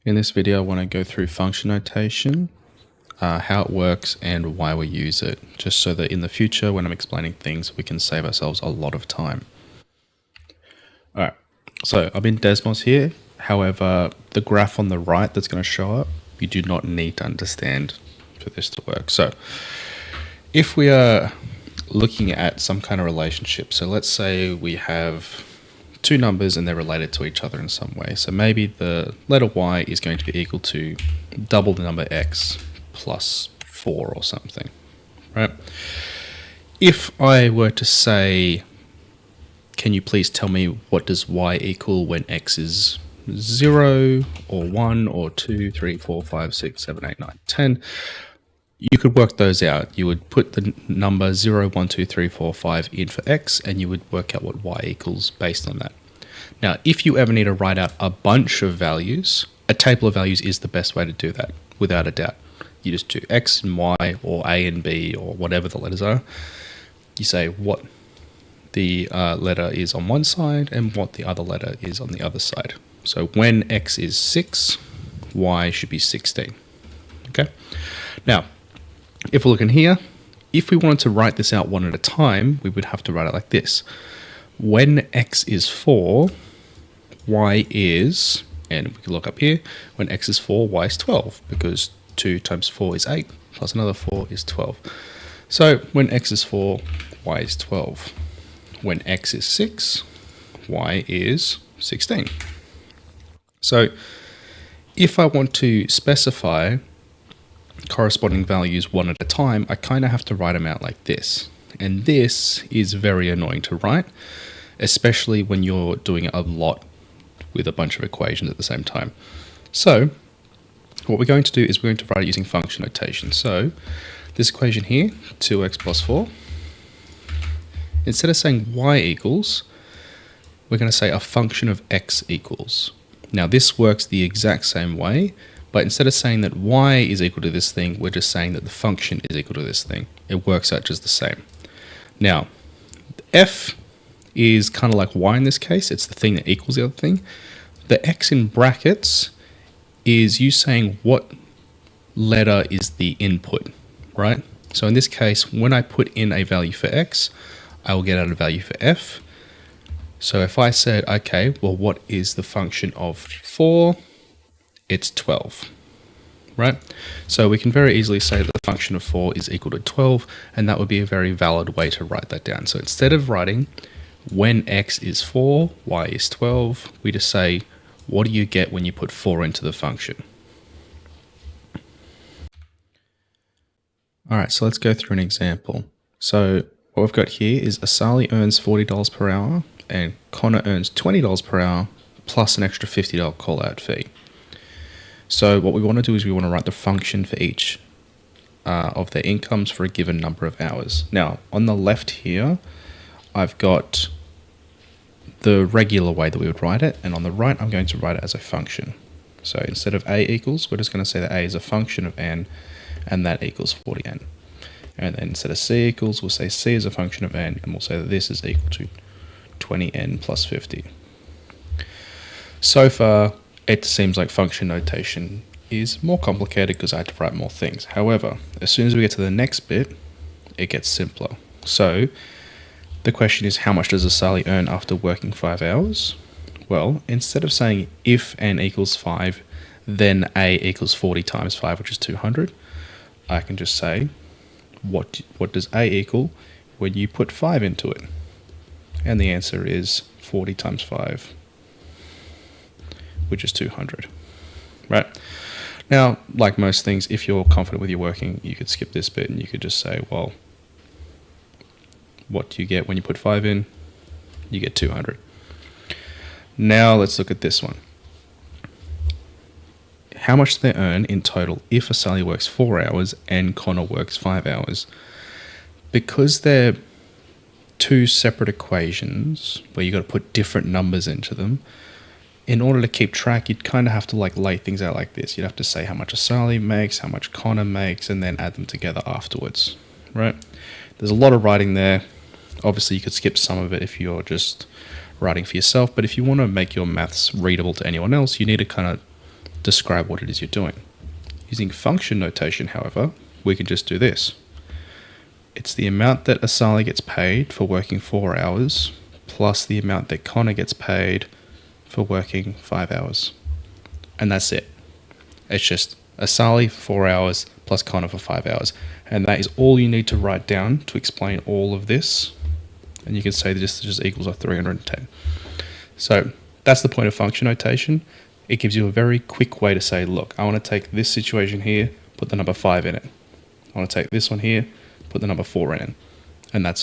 In this video, I want to go through function notation, how it works and why we use it, just so that in the future, when I'm explaining things, we can save ourselves a lot of time. All right, so I'm in Desmos here. However, the graph on the right that's going to show up, you do not need to understand for this to work. So if we are looking at some kind of relationship, so let's say we have two numbers and they're related to each other in some way. So maybe the letter y is going to be equal to double the number x plus 4 or something, right? If I were to say, can you please tell me what does y equal when x is 0 or 1 or 2, 3, 4, 5, 6, 7, 8, 9, 10, you could work those out. You would put the number 0, 1, 2, 3, 4, 5 in for x, and you would work out what y equals based on that. Now, if you ever need to write out a bunch of values, a table of values is the best way to do that, without a doubt. You just do x and y, or a and b, or whatever the letters are. You say what the letter is on one side and what the other letter is on the other side. So when x is 6, y should be 16. Okay? Now, if we're looking here, if we wanted to write this out one at a time, we would have to write it like this. When x is 4, y is, and we can look up here, when x is 4, y is 12, because 2 times 4 is 8, plus another 4 is 12. So when x is 4, y is 12. When x is 6, y is 16. So if I want to specify corresponding values one at a time, I kind of have to write them out like this. And this is very annoying to write, especially when you're doing a lot with a bunch of equations at the same time. So what we're going to do is we're going to write it using function notation. So this equation here, 2x plus 4, instead of saying y equals, we're going to say a function of x equals. Now this works the exact same way, but instead of saying that y is equal to this thing, we're just saying that the function is equal to this thing. It works out just the same. Now, f is kind of like y in this case. It's the thing that equals the other thing. The x in brackets is you saying what letter is the input, right? So in this case, when I put in a value for x, I will get out a value for f. So if I said, okay, well, what is the function of 4? It's 12, right? So we can very easily say that the function of 4 is equal to 12, and that would be a very valid way to write that down. So instead of writing when x is 4, y is 12, we just say, what do you get when you put 4 into the function? All right, so let's go through an example. So what we've got here is Asali earns $40 per hour and Connor earns $20 per hour plus an extra $50 call out fee. So what we want to do is we want to write the function for each of their incomes for a given number of hours. Now, on the left here, I've got the regular way that we would write it, and on the right, I'm going to write it as a function. So instead of a equals, we're just going to say that a is a function of n, and that equals 40n. And then instead of c equals, we'll say c is a function of n, and we'll say that this is equal to 20n plus 50. So far, it seems like function notation is more complicated because I had to write more things. However, as soon as we get to the next bit, it gets simpler. So the question is, how much does Asali earn after working 5 hours? Well, instead of saying if n equals 5, then a equals 40 times 5, which is 200, I can just say, what does a equal when you put 5 into it? And the answer is 40 times 5, which is 200, right? Now, like most things, if you're confident with your working, you could skip this bit and you could just say, well, what do you get when you put 5 in? You get 200. Now let's look at this one. How much do they earn in total if Asali works 4 hours and Connor works 5 hours? Because they're two separate equations where you got to put different numbers into them, in order to keep track, you'd kind of have to like lay things out like this. You'd have to say how much Asali makes, how much Connor makes, and then add them together afterwards, right? There's a lot of writing there. Obviously, you could skip some of it if you're just writing for yourself, but if you want to make your maths readable to anyone else, you need to kind of describe what it is you're doing. Using function notation, however, we can just do this. It's the amount that Asali gets paid for working 4 hours plus the amount that Connor gets paid for working 5 hours. And that's it. It's just Asali for 4 hours plus Connor for 5 hours. And that is all you need to write down to explain all of this. And you can say this just equals a 310. So that's the point of function notation. It gives you a very quick way to say, look, I want to take this situation here, put the number 5 in it. I want to take this one here, put the number 4 in it. And that's all.